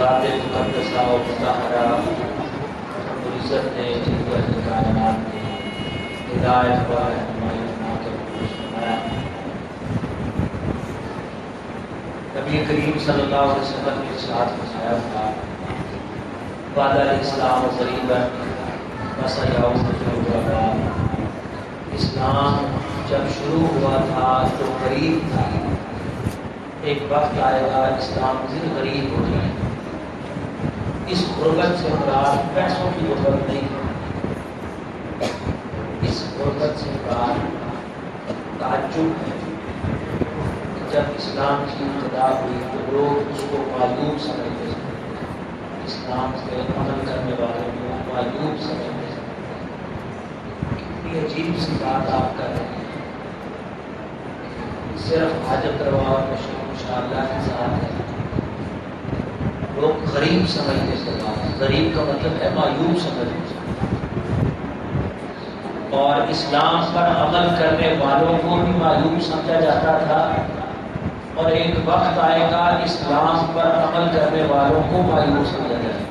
ذات مقدسہ و مطہرہ عزت نے جنت کائنات نے ہدایت و رہنمائی بنا کے فرمایا. نبی کریم صلی اللہ علیہ وسلم نے ارشاد فرمایا تھا بعد الاسلام غریبا وسيعود غربا. اسلام جب شروع ہوا تھا تو غریب تھا، ایک وقت آئے گا اسلام دن غریب ہو جائے. اس غربت سے مراد پیسوں کی غربت نہیں ہے، اس غربت سے مراد تعجب ہے. جب اسلام کی ابتدا ہوئی تو لوگ اس کو معیوب سمجھتے تھے، اسلام سے عمل کرنے والوں کو معیوب سمجھتے تھے. کتنی عجیب سی بات آپ کر رہے ہیں، صرف حاجت روا اور مشہور انشاءاللہ کے ساتھ ہے. لوگ غریب سمجھتے تھے، غریب کا مطلب ہے معیوب سمجھتے. اور اسلام پر عمل کرنے والوں کو بھی معیوب سمجھا جاتا تھا، اور ایک وقت آئے گا اسلام پر عمل کرنے والوں کو معیوب سمجھا جائے گا.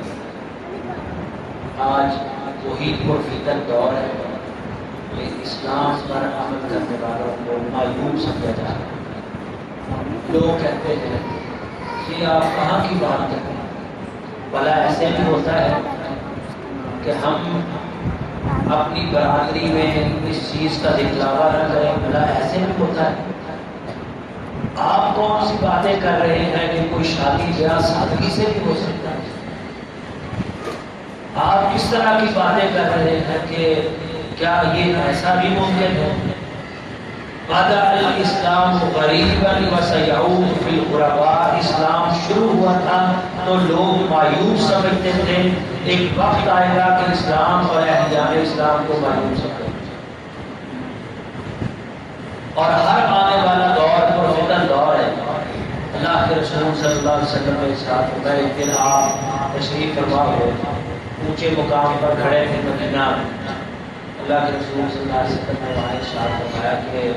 آج وہی پرفتن دور ہے کہ اسلام پر عمل کرنے والوں کو معیوب سمجھا جا رہا ہے. لوگ کہتے ہیں کہ آپ کہاں کی بات کرتے ہیں، بھلا ایسے بھی ہوتا ہے کہ ہم اپنی برادری میں اس چیز کا دکھلاوا نہ کریں، بھلا ایسے بھی ہوتا ہے. آپ کون سی باتیں کر رہے ہیں کہ کوئی شادی بیاہ سادگی سے بھی ہو سکتا ہے. آپ کس طرح کی باتیں کر رہے ہیں کہ کیا یہ ایسا بھی ممکن ہے. بدا الاسلام غریبا وسيعود في الغرباء. اسلام شروع ہوا تھا تو لوگ مایوب سمجھتے تھے، ایک وقت آئے گا کہ اسلام اور احکام اسلام کو مایوب سمجھتے تھے. اور ہر آنے والا دور پرفتن دور ہے. اللہ کے رسول صلی اللہ علیہ وسلم کے ساتھ ہوتا ہے. ایک دن آپ تشریف فرما ہوئے اونچے مقام پر کھڑے تھے مدینہ. اللہ کے رسول صلی اللہ علیہ وسلم نے وہاں ارشاد فرمایا کہ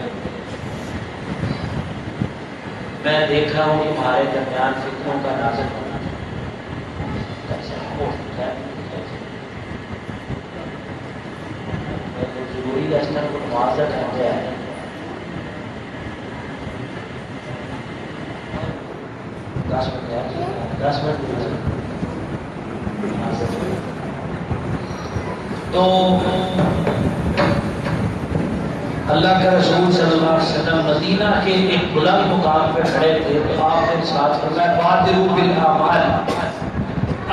میں دیکھ رہا ہوں تمہارے درمیان فتنوں کا نازل ہونا. ضروری ہے کو معاوضہ کرتے ہیں. 10 منٹ تو اللہ کے رسول صلی اللہ علیہ وسلم مدینہ کے ایک بلند مقام پہ کھڑے تھے تو آپ نے ارشاد فرمایا بادروا بالاعمال.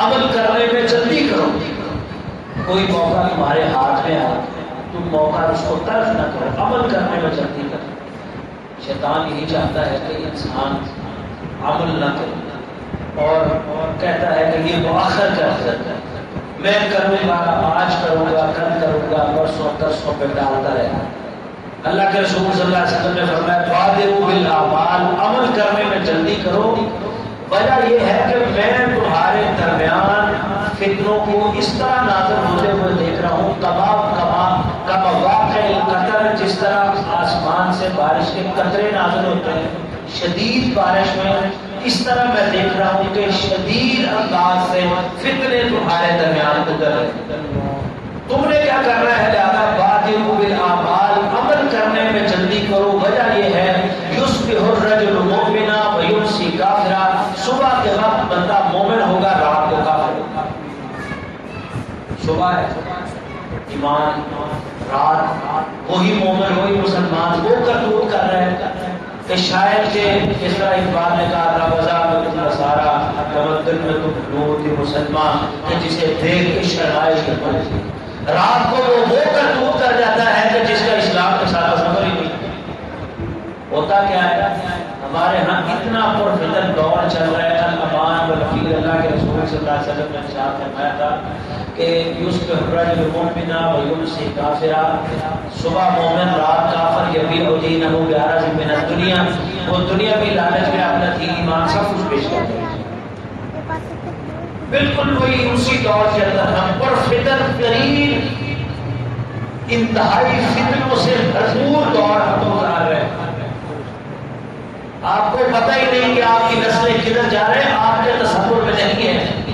عمل کرنے میں جلدی کرو. کوئی موقع تمہارے ہاتھ میں آئے تم موقع اس کو ترک نہ کرو، عمل کرنے میں جلدی کرو. شیطان یہی چاہتا ہے کہ انسان عمل نہ کرے اور کہتا ہے کہ یہ مؤخر کر سکتا ہے، میں کرنے والا آج کروں گا، کل کروں گا، پرسوں ترسوں پہ ڈالتا رہے. اللہ کے رسول صلی اللہ علیہ وسلم نے فرمایا بادروا بالاعمال. عمل کرنے میں جلدی کرو. وجہ یہ ہے کہ میں تمہارے درمیان فتنوں کو اس طرح نازل ہوتے ہوئے دیکھ رہا ہوں کما واقع القطر. جس طرح آسمان سے بارش کے قطرے نازل ہوتے ہیں شدید بارش میں، اس طرح میں دیکھ رہا ہوں کہ شدید انداز سے فتنے تمہارے درمیان اتر رہے. تم نے کیا کرنا ہے؟ لہذا بادروا بالاعمال. عمل کرنے میں جلدی کرو. وجہ یہ ہے یصبح الرجل مؤمنا ویمسی کافرا. صبح کے وقت بندہ مومن ہوگا، رات کو کافر ہوگا. صبح ہے ایمان، رات وہی مومن وہی مسلمان. وہ کرتوت کر رہے ہیں کہ شاید کہ اس طرح اقبال نے کہا تھا وزا میں تم نصارا تمدن میں تم لوگ مسلمان، کہ جسے دیکھ کے شرمائے کرتے تھے. رات کو وہ کرتوت کر جاتا ہے کہ جس کا اسلام کے ساتھ سفر ہی نہیں. ہوتا کیا ہے ہمارے ہاں اتنا پرفتن دور چل رہا ہے. الامان والفیل. اللہ کے رسول صلی اللہ علیہ وسلم نے ارشاد فرمایا تھا کہ یصبح الرجل مؤمنا ویمسی کافرا. صبح مومن رات کافر. یبیع دینہ بعرض من الدنیا. وہ دنیا بھی لالچ میں اپنا دین ایمان سب کچھ پیش کرتے ہیں. بالکل وہی اسی دور کے اندر ہم پر فتن ترین انتہائی فتنوں سے بھرپور دور ہم گزار رہے ہیں. آپ کو پتہ ہی نہیں کہ آپ کی نسلیں کدھر جا رہے ہیں، آپ کے تصور میں نہیں ہے.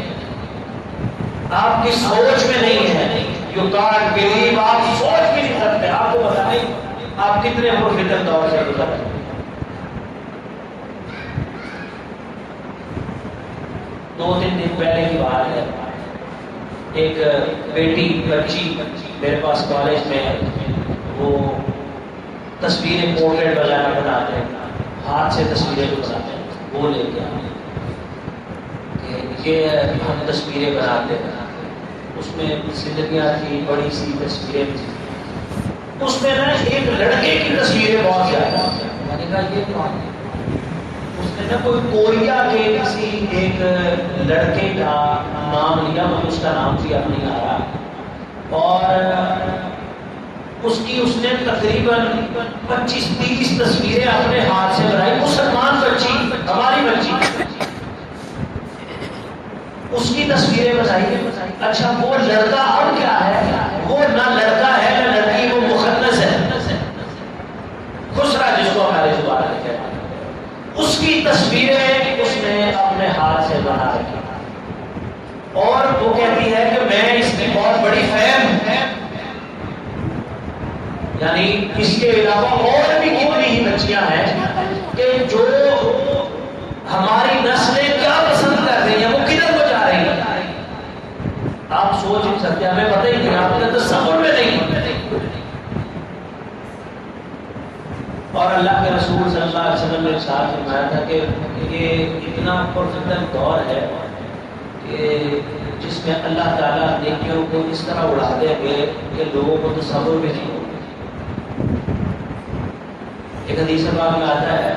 آپ کی سوچ میں نہیں ہے. یو کانٹ بلیو، آپ سوچ بھی نہیں سکتے. آپ کو پتا نہیں آپ کتنے پرفکر دور سے گزر رہے ہیں. 2-3 دن پہلے کی بات ہے، ایک بچی میرے پاس کالج میں، وہ تصویریں پورٹریٹ وغیرہ بناتے ہیں، ہاتھ سے تصویریں بناتے ہیں. وہ لے کے آئے کہ یہ ہم تصویریں بناتے ہیں. اس میں زندگیاں تھی، بڑی سی تصویریں تھی. اس میں نا ایک لڑکے کی تصویریں بہت زیادہ. میں نے کہا یہ کون ہے؟ اس نے نا کوئی کوریا کے کسی ایک لڑکے کا نام لیا، مجھے اس کا نام بھی اب نہیں آ رہا. اور اس نے تقریباً 25-30 تصویریں اپنے ہاتھ سے بنائی. مسلمان بچی، ہماری بچی، اس کی تصویریں بنائی. اچھا وہ لڑکا اب کیا ہے؟ وہ نہ لڑکا ہے نہ لڑکی، وہ مخنث ہے، خسرا جس کو ہمارے زبان میں کہتے ہیں. اس کی تصویریں اس نے اپنے ہاتھ سے بنا رکھی. اور وہ کہتی ہے کہ میں اس کی بہت بڑی فین ہوں. یعنی اس کے علاوہ اور بھی کتنی ہی بچیاں ہیں کہ جو ہماری نسلیں کیا پسند کر رہی ہیں، وہ کدھر کو جا رہی ہیں. آپ سوچ نہیں سکتے، ہمیں پتہ ہی نہیں، آپ کے تصور میں نہیں. اور اللہ کے رسول صلی اللہ علیہ وسلم نے ارشاد فرمایا تھا کہ یہ اتنا پرفتن دور ہے کہ جس میں اللہ تعالیٰ نیکیوں کو اس طرح اڑا دیں گے کہ لوگوں کو تصور بھی نہیں ہوگا. ایک حدیث پاک میں آتا ہے،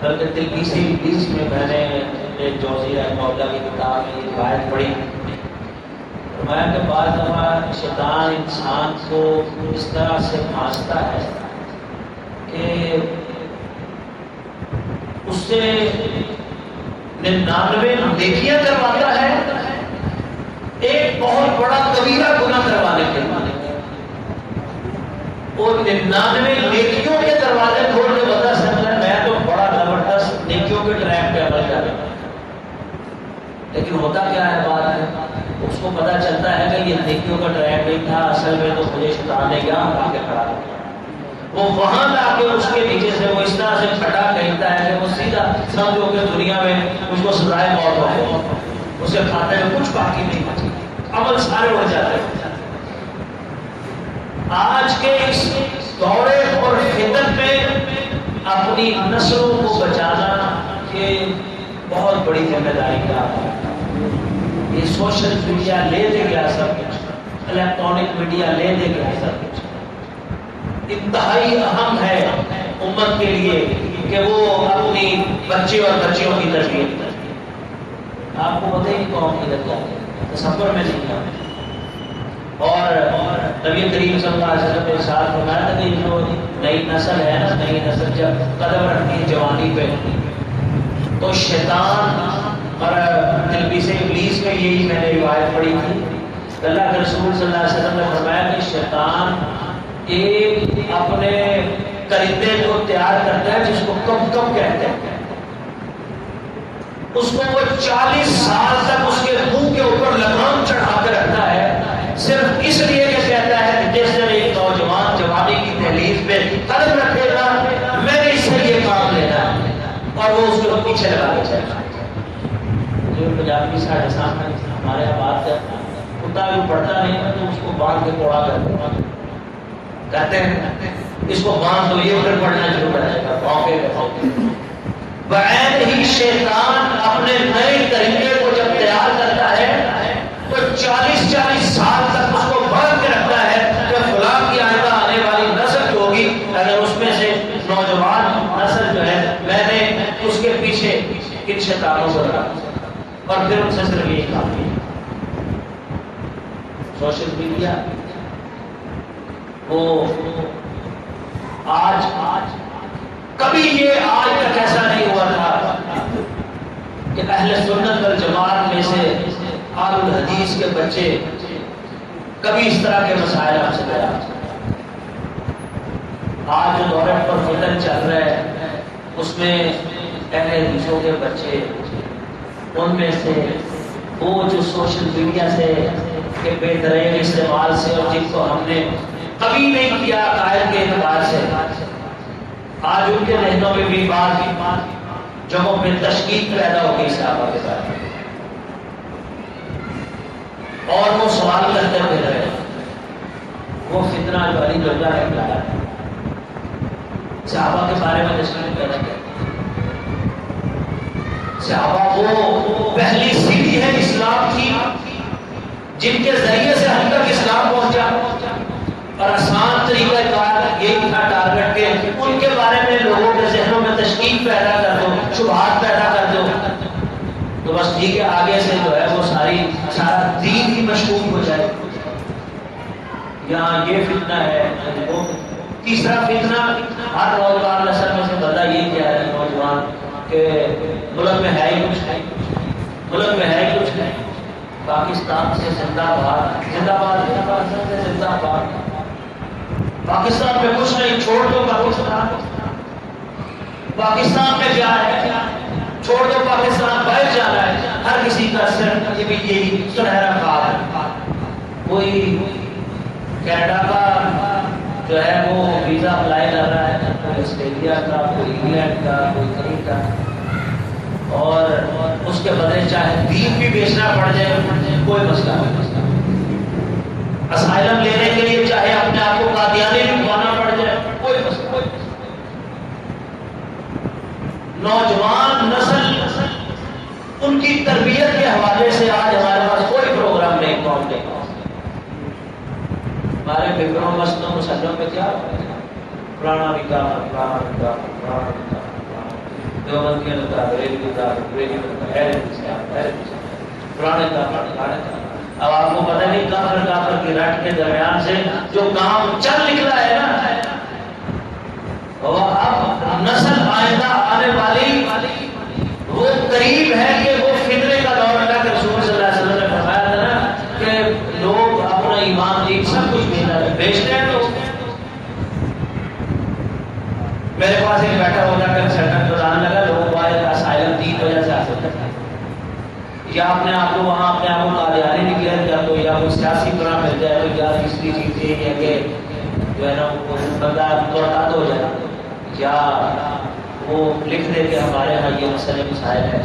بلکہ تلبیسی ابلیس میں میں نے جوزی رحمہ اللہ کی کتاب میں یہ روایت پڑھی. فرمایا کہ بعض دفعہ شیطان انسان کو اس طرح سے پھانستا ہے کہ اس سے 99 نیکیاں کرواتا ہے، ایک بہت بڑا کبیرہ گناہ کروانے کے لیے. اور 99 نیکیوں کے دروازے کھول کے بتا سکتا ہے میں تو بڑا زبردست نیکیوں کے ٹریک پہ عمل کر رہا ہوں. لیکن ہوتا کیا ہے بعد میں اس کو پتا چلتا ہے کہ یہ نیکیوں کا ٹریک نہیں تھا، اصل میں تو مجھے شیطان نے کیا ہٹا کے کھڑا کیا. وہ وہاں لا کے اس کے نیچے سے وہ اس طرح سے پھٹا کہتا ہے کہ وہ سیدھا سمجھو کہ دنیا میں اس کو سزائے موت ہو گئی، اسے کھاتے میں کچھ باقی نہیں بچی، عمل سارے اڑ جاتے ہیں. آج کے اس دورے اور فتن میں اپنی نسلوں کو بچانا یہ بہت بڑی ذمہ داری کا ہے. یہ سوشل میڈیا لے دے گیا سب کچھ، الیکٹرانک میڈیا لے دے گیا سب کچھ. انتہائی اہم ہے امت کے لیے کہ وہ اپنی بچے اور بچیوں کی تربیت کرے. آپ کو پتہ ہی قوم کی تربیت تصور میں نہیں تھا. اور نبی کریم صلی اللہ علیہ وسلم نے ارشاد فرمایا تھا کہ جو نئی نسل ہے نا، نئی نسل جب قدم رکھتی ہے جوانی پہ تو شیطان، اور تلبیس ابلیس میں یہی میں نے روایت پڑھی تھی، اللہ کے رسول صلی اللہ علیہ وسلم نے فرمایا کہ شیطان ایک اپنے کرندے کو تیار کرتا ہے جس کو کب کب کہتے ہیں. اس کو وہ 40 سال تک اس کے منہ کے اوپر لگام چڑھا کے رکھتا ہے، صرف اس لیے کہ کہتا ہے کہ جس دن ایک نوجوان جوانی کی دہلیز پہ قدم رکھے گا میں نے اس سے یہ کام لینا ہے، اور وہ اس کو پیچھے لگا کے چلے گا. جو پنجابی ساڑھے سامنے ہمارے یہاں بات کرتا ہے، کتا بھی پڑھتا نہیں ہے تو اس کو باندھ کے کوڑا کرتے ہیں، کہتے ہیں اس کو باندھ دو یہ پھر پڑھنا شروع کر دے گا. بعین ہی شیطان اپنے نئے طریقے کو جب تیار کرتا ہے تو 40 سال تک اس کو باندھ کے رکھتا ہے کہ فلاں کی آئندہ آنے والی نسل جو ہوگی، اگر اس میں سے نوجوان نسل جو ہے میں نے اس کے پیچھے ان شیطانوں کو رکھا اور پھر ان سے صرف یہی کام کیا. سوشل میڈیا وہ آج کبھی یہ آج تک ایسا نہیں ہوا تھا کہ اہل سنت والجماعت میں سے اہل الحدیث کے بچے کبھی اس طرح کے مسائل ہم سے گیا. آج جو دور پر فتن چل رہا ہے اس میں اہل حدیثوں کے بچے، ان میں سے وہ جو سوشل میڈیا سے کہ بہترین استعمال سے اور جن کو ہم نے کبھی نہیں کیا عقائد کے اعتبار سے، آج ان کے ذہنوں میں بھی بات جگہوں میں تشکیل پیدا ہو گئی صحابہ کے بارے میں، اور وہ سوال کرتے پھر رہے وہ فتنہ جو علی جوزہ نے پھیلایا صحابہ کے بارے میں تشکیل پیدا کیا۔ صحابہ وہ پہلی سیڑھی ہے اسلام کی جن کے ذریعے سے ہم تک اسلام پہنچا، اور آسان طریقہ کار یہی تھا ٹارگٹ کے ان کے بارے میں لوگوں کے ذہنوں میں تشکیل پیدا کر دو، شبہات پیدا کر دو، تو بس ٹھیک ہے آگے سے جو ہے وہ سارا دین ہی مشکوک ہو جائے۔ یہاں یہ فتنہ ہے، وہ تیسرا فتنہ ہر نوجوان نسل میں سے بندہ یہ کیا ہے نوجوان کہ ملک میں ہے ہی کچھ نہیں، ملک میں ہے ہی کچھ نہیں، پاکستان سے زندہ باد، زندہ باد، پاکستان سے زندہ باد، پاکستان میں کچھ نہیں، چھوڑ دو پاکستان، پاکستان میں کیا ہے، چھوڑ دو پاکستان، باہر جانا ہے۔ ہر کسی کا صرف یہ بھی یہی سنہرا خواب ہے۔ کوئی کینیڈا کا جو ہے وہ ویزا اپلائی کر رہا ہے، کوئی آسٹریلیا کا، کوئی انگلینڈ کا، کوئی کہیں کا، اور اس کے بدلے چاہے دین بھی بیچنا پڑ جائے کوئی مسئلہ نہیں۔ اسائلم لینے کے لیے چاہے اپنے آپ کو قادیانی لکھوانا پڑ جائے کوئی مسئلہ نہیں۔ نوجوان نسل ان کی تربیت کے حوالے سے آج ہمارے پاس کوئی پروگرام نہیں پہنچ گئے۔ ہمارے فکروں مسلوں مسلوں میں کیا پرانا نکاح، پرانا نکاح، پرانا نکاح، دیوبند کے نکاح، بریلی نکاح، بریلی نکاح، پرانے کا۔ اب آپ کو پتہ نہیں کافر کی رٹ کے درمیان سے جو کام چل نکلا ہے نا، وہ اب نسل آئندہ آنے والی وہ قریب ہے کہ وہ فتنے کا دور ہے کہ رسول صلی اللہ علیہ وسلم نے فرمایا تھا نا کہ لوگ اپنا ایمان دین سب کچھ بیچتے ہیں۔ تو میرے پاس ایک بیٹھا ہو جا کر سینٹر بتانے لگا لوگوں کو اسائلم تین وجہ سے حاصل کرتا ہے، یا اپنے آپ کو وہاں اپنے آپ کو قادیانی نکلے یا تو یا کوئی سیاسی بنا مل جائے تو یا تیسری چیز یہ ہے کہ جو ہے نا وہ بندہ توڑا ہو جائے، یا وہ لکھ دے کہ ہمارے یہاں یہ مسئلے مسائل ہیں۔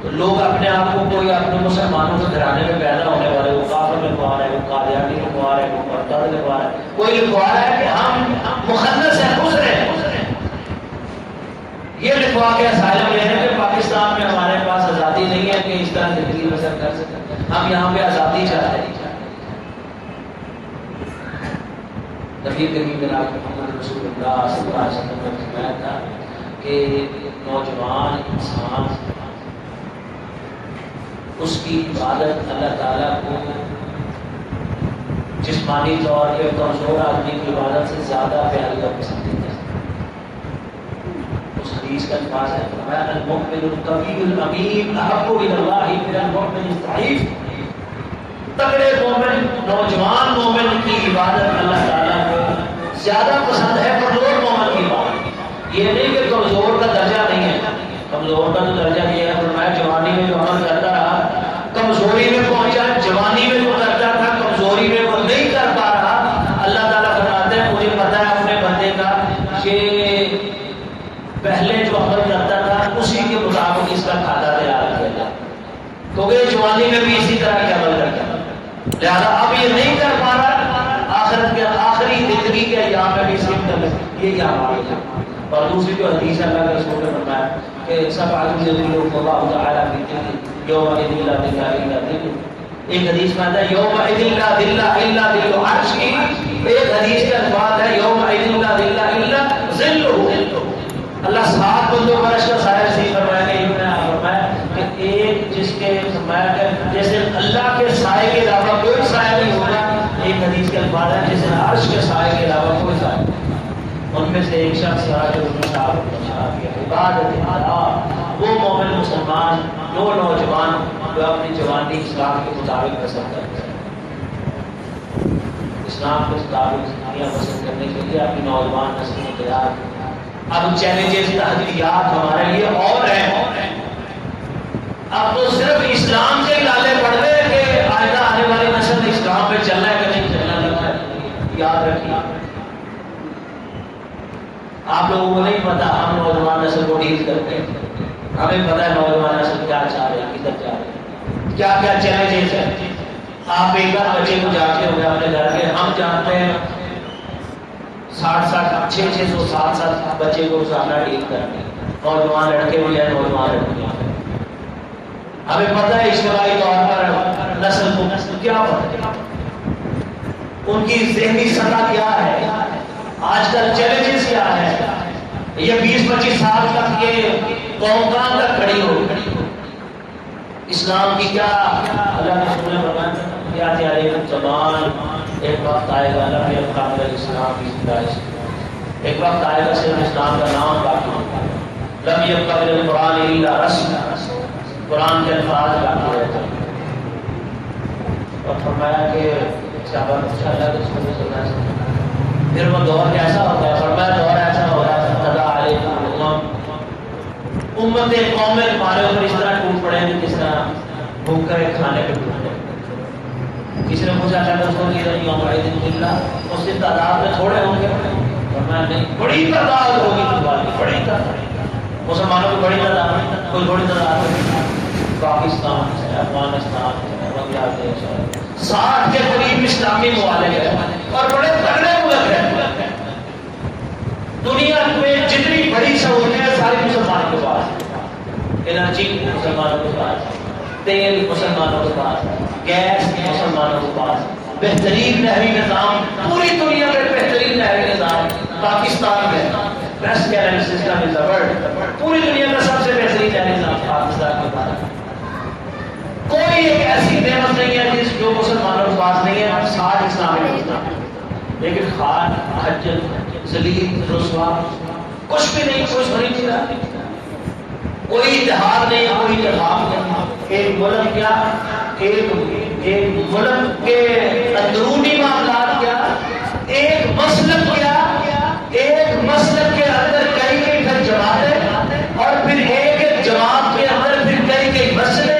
تو لوگ اپنے آپ کو کوئی اپنے مسلمانوں کے گھرانے میں پیدا ہونے والے وہ کافر لکھوا رہے ہیں، وہ قادیانی لکھوا رہے ہیں، وہ مرتد لکھوا رہے ہیں، کوئی لکھوا رہا ہے کہ ہم مخنث ہیں، خسر ہیں، یہ لکھوا کے اسائلم لے رہے ہیں کہ پاکستان میں ہمارے پاس آزادی نہیں ہے کہ اس طرح زندگی بسر کر سکتے، ہم یہاں پہ آزادی چاہتے ہیں۔ نبی کریم جناب محمد رسول اللہ صلی اللہ علیہ وسلم نے فرمایا تھا کہ نوجوان انسان اس کی عبادت اللہ تعالیٰ کو جسمانی طور پہ کمزور آدمی کی عبادت سے زیادہ پیاری اور پسندیدہ ہے۔ اس حدیث کا الفاظ ہے فرمایا المؤمن القوی الامین احب الی اللہ من المؤمن الضعیف، تگڑے مومن نوجوان مومن کی عبادت اللہ تعالیٰ کو زیادہ پسند ہے کمزور مومن کی عبادت۔ یہ نہیں کہ کمزور کا درجہ نہیں ہے، کمزور کا تو درجہ یہ ہے فرمایا جوانی میں جو عمل کرتا رہا کمزوری میں پہنچا، جوانی میں جو کرتا تھا کمزوری میں وہ نہیں کر پا رہا، اللہ تعالیٰ فرماتے ہیں مجھے پتا ہے اپنے بندے کا کہ پہلے جو عمل کرتا تھا اسی کے مطابق اس کا کھاتا تیار کیا جائے، کیونکہ جوانی میں بھی اسی طرح کے عمل کرتا تھا، لہٰذا اب یہ نہیں کر پا رہا، آخرت کے آخری زندگی کے ایام میں بھی سیم کر لیں، یہ کیا معاملہ ہے۔ اور دوسری جو حدیث اللہ کے رسول نے فرمایا کہ سب آدمی یذلهم اللہ تعالیٰ فی ظلہ یومئذ لا ظل الا ظلہ، ایک حدیث میں آتا ہے یومئذ لا ظل الا ظل عرش کی، ایک حدیث کے الفاظ ہے یومئذ لا ظل الا ظلہ، اللہ 7 بندوں پر عرش کا سایہ نصیب فرمائے گا۔ ابن فرمایا کہ ایک جس کے فرمایا کہ جیسے اللہ کے سائے کے علاوہ کوئی سایہ نہیں ہوگا، ایک حدیث کے الفاظ ہے جیسے عرش کے سائے کے علاوہ کوئی سایہ نہیں، ان میں سے ایک شخص جو عبادت اللہ، وہ مومن مسلمان وہ نوجوان جو اپنی جوانی اسلام کے مطابق پسند کرتے ہیں، اسلام کے مطابق زندگیاں پسند کرنے کے لیے اپنی نوجوان نسل کو تیار۔ اب چیلنجز تحدیات ہمارے لیے اور ہیں، اب تو صرف اسلام کے لالے پڑ رہے کہ آئندہ لوگوں کو نہیں پتا ہم نوجوان نسل کو ڈیل کرتے ہیں. ہمیں پتا ہے نوجوان نسل کیا چاہ رہے ہیں, کدھر جا رہے ہیں, کیا کیا چیلنجز ہیں. آپ ایک بار بچے کو جاتے ہوئے اپنے گھر کے, ہم جانتے ہیں 600-700 بچے کو روزانہ ڈیل کرتے ہیں, نوجوان لڑکے بھی ہیں, نوجوان لڑکے ہیں. ہمیں پتہ ہے اجتماعی طور پر نسل کو کیا پتہ ہے, ان کی ذہنی سطح کیا ہے, آج کل چیلنجز کیا ہے. یہ 20-25 سال تک یہ قوم کہاں تک کھڑی ہو, اسلام کی کیا اللہ کے رسول نے فرمایا کیا تیاری زبان, ایک وقت آئے گا لم یبقى من الاسلام کی گنجائش, ایک وقت آئے گا صرف اسلام کا نام باقی ہوگا. لم یبقى من القرآن الا رسم, قرآن کے الفاظ باقی رہتے ہیں. اور فرمایا کہ اللہ کے رسول صلی اللہ علیہ وسلم پھر وہ دور کیسا ہوتا ہے, فرمایا دور ایسا ہوگا تدا علیکم الامم, امتیں قومیں تمہارے اوپر اس طرح ٹوٹ پڑیں گے جس طرح بھوک کر کھانے کے ٹوٹ پڑے. کسی نے پوچھا تھا کہ اس کو نہیں یوم عید اللہ, اس دن تعداد میں تھوڑے ہوں گے, فرمایا نہیں بڑی تعداد ہوگی تمہاری, بڑی تعداد مسلمانوں کی بڑی تعداد, کوئی بڑی تعداد نہیں. پاکستان ہے, افغانستان ہے, بنگلہ دیش ہے, 60 کے قریب اسلامی ممالک ہیں اور بڑے تگڑے ملک ہیں. دنیا میں جتنی بڑی سہولتیں ساری مسلمانوں کے پاس, انرجی مسلمانوں کے پاس, تیل مسلمانوں کے پاس, گیس مسلمانوں کے پاس, بہترین نہری نظام پوری دنیا میں بہترین نہری نظام پاکستان میں, بیسٹ کیرل سسٹم ان دی ورلڈ, پوری دنیا کا سب سے بہترین نہری نظام پاکستان کے پاس. کوئی ایک ایسی نعمت نہیں ہے جس جو مسلمانوں کے پاس نہیں ہے, سارے اسلامی نظام. لیکن خان حجت ذلیل رسوا کچھ بھی نہیں, کچھ نہیں ملا, کوئی اتحاد نہیں, کوئی اتفاق نہیں. ایک ملک کیا, ایک ملک کے اندرونی معاملات کیا, ایک مسلک کیا, ایک مسلک کے اندر کئی کئی پھر جماعتیں, اور پھر ایک جماعت کے اندر پھر کئی کئی مسئلے,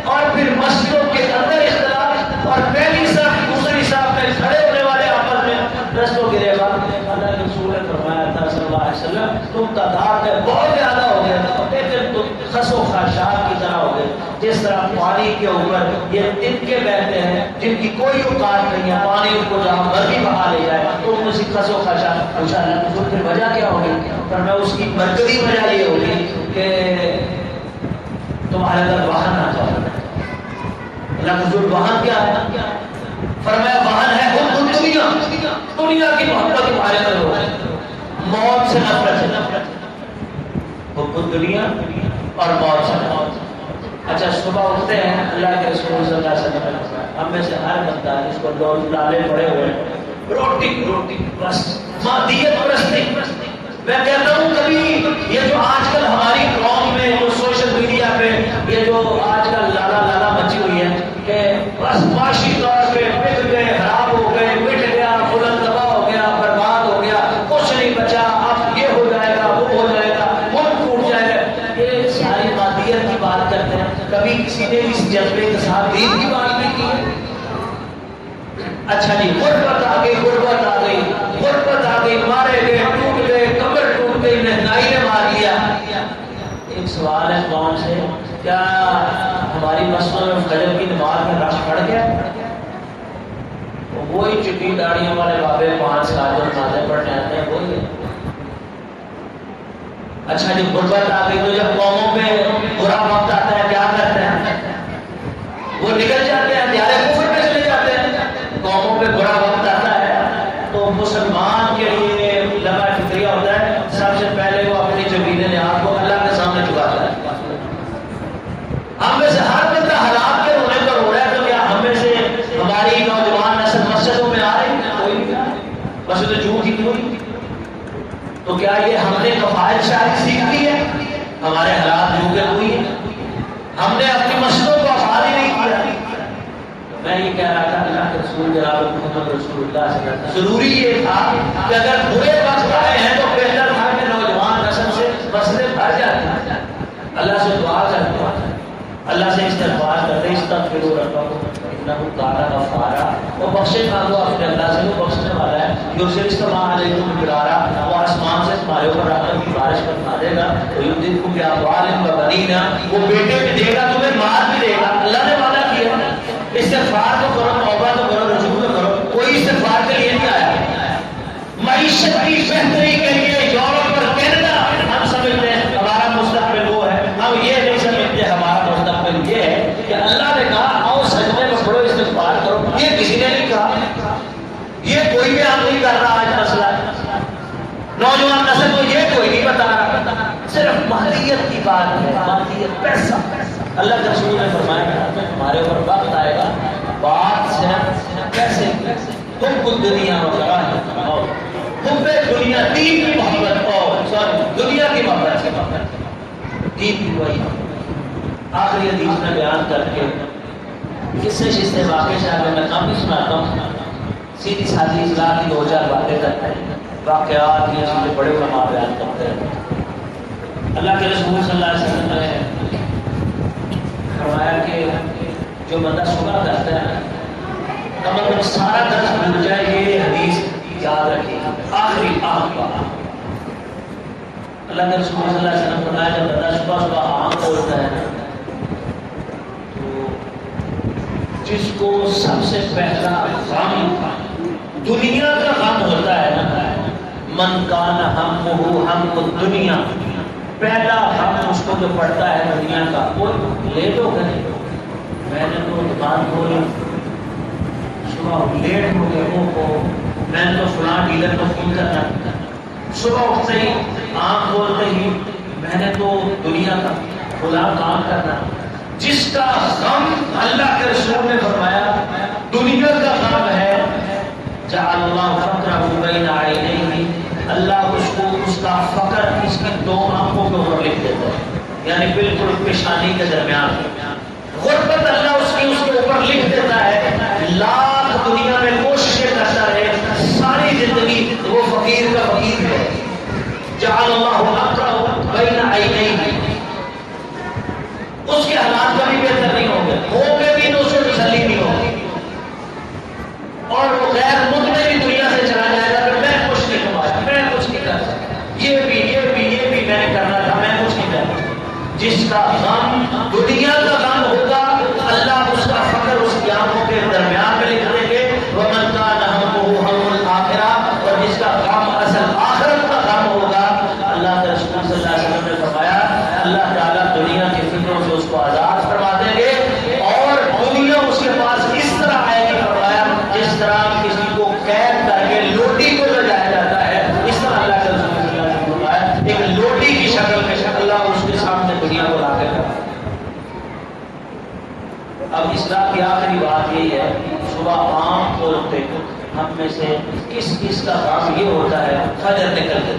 اور پھر مسئلوں کے اندر اختلاف, اور پہلی صف دوسری صف میں کھڑے ہونے والے آپس میں رستوں گرے گا. اللہ کے رسول نے فرمایا تھا صلی اللہ علیہ وسلم تم تعداد میں بہت زیادہ ہو گئے, لیکن تم خس و خاشاک کی طرح ہو گئے, جس طرح پانی کے اوپر یہ تنکے بہتے ہیں جن کی کوئی اوقات نہیں ہے, پانی ان کو جہاں مرضی بہا لے جائے, تو ان سے خس و خاشاک. پوچھا اللہ کے رسول پھر وجہ کیا ہوگی, پر میں اس کی مرکزی وجہ یہ ہوگی کہ تمہارے اندر واہن نہ جائے. اللہ کے رسول واہن کیا ہے, فرمایا واہن ہے حب دنیا, دنیا کی محبت تمہارے اندر ہو, موت سے نفرت, حب دنیا اور موت سے نفرت. اچھا صبح اٹھتے ہیں, اللہ کے رسول صلی اللہ علیہ وسلم ہم میں سے ہر بندہ جس کو دو لالے پڑے ہوئے روٹی بس مادیت پرستی. میں کہتا ہوں کبھی یہ جو آج کل ہماری قوم میں جو سوشل میڈیا پہ یہ جو آج کل لالا مچی ہوئی ہے کہ بس معاشی طور پہ بک گئے, خراب ہو گئے, مٹ گیا, بلند دبا ہو گیا, برباد ہو گیا, کچھ نہیں بچا, اب یہ ہو جائے گا, وہ ہو جائے گا, ملک ٹوٹ جائے گا, یہ ساری مادیت کی بات کرتے ہیں. کبھی کسی نے اس جذبے کے ساتھ دین کی بات نہیں کی ہے. اچھا جی غربت آ گئی, غربت آ گئی, غربت آ گئی, مارے گئے, ٹوٹ گئے, کمر ٹوٹ گئی, مہنگائی نے مار لیا. ایک سوال ہے کون سے, کیا ہماری مسجدوں میں فجر کی نماز میں رش پڑ گیا؟ وہی چٹی داڑیوں والے بابے 5 سال جو نمازیں پڑھنے آتے ہیں وہی ہے. اچھا جب غربت آ گئی تو جب قوموں پہ برا وقت آتا ہے کیا کرتے ہیں, وہ نکل جاتے ہیں, ہتھیارے کفر پہ چلے جاتے ہیں. قوموں پہ برا وقت آتا ہے تو مسلمان کے لیے لگا فکریہ ہوتا ہے, سب سے پہلے وہ اپنی جبینے نہاد کو اللہ کے سامنے جھکاتا ہے. ہم میں سے ہر بندہ حالات کے رونے پر ہو رہا ہے, تو کیا ہم میں سے ہماری نوجوان نسل مسجدوں میں آ رہی ہے؟ کوئی نہیں. مسجد جھوٹ ہی ہوئی تو کیا یہ ہم نے کفایت شاعری سیکھ لی ہے؟ ہمارے حالات جو کہ ہوئی ہے, ہم نے اپنی مسجدوں کو آباد ہی نہیں کیا. میں یہ کہہ رہا تھا اللہ کے رسول جناب محمد رسول اللہ صلی اللہ علیہ وسلم ضروری یہ تھا کہ اگر برے وقت آئے ہیں تو بہتر تھا کہ نوجوان نسل سے مسئلے بھر جاتے ہیں. اللہ سے دعا کرتے ہیں اللہ سے استغفار کرتے استغفروا ربکم انہ کان غفارا، وہ بخشے مانگو اپنے اللہ سے، وہ بخشنے والا ہے۔ یرسل السماء علیکم مدرارا، وہ آسمان سے تمہارے اوپر رحمت کی بارش فرما دے گا، ویمددکم باموال وبنین، وہ بیٹے بھی دے گا تمہیں، مال بھی دے گا۔ اللہ نے وعدہ کیا، استغفار تو کرو، توبہ تو کرو، رجوع تو کرو، کوئی استغفار کے لیے نہیں آیا۔ معیشت کی بہتری کے لیے یورپ اور کینیڈا ہم سمجھتے ہیں ہمارا مستقبل وہ ہے، ہم یہ نہیں سمجھتے ہمارا مستقبل یہ ہے کہ اللہ نے کہا آؤ سجدے میں پڑھو استغفار کرو، یہ کسی نے نہیں کہا، یہ کوئی بھی عام نہیں کر رہا آج مسئلہ ہے، نوجوان نسل کو یہ کوئی نہیں بتا رہا، صرف مالیت کی بات ہے، مالیت، پیسہ۔ اللہ کے رسول نے فرمایا کہ ہمارے اوپر وقت آئے گا بات صرف پیسے حب الدنیا وغیرہ حب دنیا، دین کی محبت اور سوری دنیا کی محبت سے دین کی وہی آخری حدیث میں بیان کر کے کس سے شستے واقع شاید میں کم ہی سناتا ہوں، سیدھی سادھی اصلاح کی 2000 باتیں کرتے ہیں، واقعات یہ چیزیں بڑے علماء بیان کرتے ہیں۔ اللہ کے رسول صلی اللہ علیہ وسلم نے فرمایا کہ جو بندہ صبح کرتا ہے کم از کم سارا درس بھول جائے، یہ حدیث یاد رکھے، آخری اہم بات۔ اللہ کے رسول صلی اللہ علیہ وسلم نے فرمایا جب بندہ صبح صبح آنکھ کھولتا ہے تو جس کو سب سے پہلا غم دنیا کا غم ہوتا ہے نا، من کان ہمہ ہم الدنیا، پہلا غم اس کو جو پڑتا ہے دنیا کا، وہ لیٹ ہو گئے، میں نے تو دکان کھولی، صبح لیٹ ہو گئے، میں نے تو فلاں ڈیلر کو فون کرنا، صبح اٹھتے ہی آنکھ کھولتے ہی میں نے تو دنیا کا فلاں کام کرنا۔ جس کا غم اللہ کے رسول نے فرمایا دنیا کا غم ہے، جعل اللہ فقرہ بین عینیہ، اللہ اس کو اس کا فقر اس کی 2 آنکھوں کے اوپر لکھ دیتا ہے، یعنی بالکل پیشانی کے درمیان غربت اللہ اس کے اوپر لکھ دیتا ہے۔ لاکھ دنیا میں کوششیں کرتا رہے، ساری زندگی وہ فقیر کا فقیر ہے۔ جعل اللہ فقرہ بین عینیہ، اس کے حالات کبھی بہتر نہیں ہوں گے، ہو کے بھی تو اسے تسلی نہیں ہوگی، اور وہ غیر مطمئن بھی دنیا سے چلا جائے گا کہ میں کچھ نہیں کمایا، میں کچھ نہیں کر سکتا، یہ بھی میں نے کرنا تھا، میں کچھ نہیں کر سکتا۔ جس کا غم دنیا کا غم ہوگا، اللہ اس کا فقر اس کی آنکھوں کے درمیان میں لکھ دیں گے، وَمَنْ كَانَ هَمُّهُ هَمُّ الْآخِرَةِ، اور جس کا غم اصل آخرت کا غم ہوگا، اللہ کے رسول صلی اللہ علیہ وسلم نے فرمایا اللہ تعالیٰ دنیا کی فکروں سے اس کو آزاد فرما دیں گے، اور دنیا اس کے پاس اس طرح آئے گی، فرمایا جس طرح کسی کو قید کر کے لوٹی کو لجایا جاتا ہے، اس طرح اللہ کے رسول صلی اللہ علیہ وسلم نے فرمایا ایک لوٹی کی شکل میں اللہ اس کے سامنے دنیا کو لا کے رکھا۔ اب اصلاح کی آخری بات یہی ہے، صبح آنکھ کھولتے ہم میں سے کس کا کام یہ ہوتا ہے فجر نکل کے،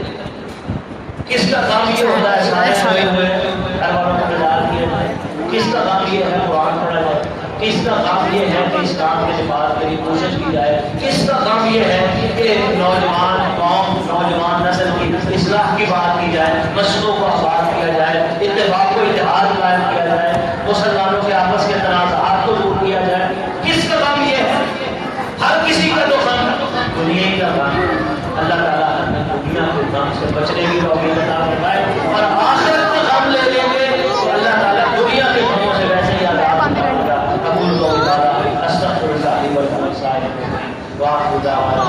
کس کا کام یہ ہوتا ہے سارے سوئے ہوئے گھر والوں کو بیدار کیا جائے، کس کا کام یہ ہے قرآن پڑھا جائے، کس کا کام یہ ہے کہ اس کام کے حفاظت کے لیے کوشش کی جائے، کس کا کام یہ ہے کہ نوجوان قوم نوجوان نسل کی اصلاح کی بات کی جائے، مسجدوں کو آباد کیا جائے، اتفاق و اتحاد قائم کیا جائے، مسلمانوں کے آپس کے تنازعات کو دور کیا جائے، کس کا کام یہ ہے؟ ہر کسی کا تو کام دنیا ہی کا کام۔ اللہ تعالیٰ ہمیں دنیا کے غم سے بچنے کی توفیق عطا فرمائے، اور آخرت کا غم لے لیں گے تو اللہ تعالیٰ دنیا کے غموں سے ویسے ہی آزاد فرمائے گا۔ قبول کو استغفر اللہ لی ولکم سائر المسلمین، وآخر دعوانا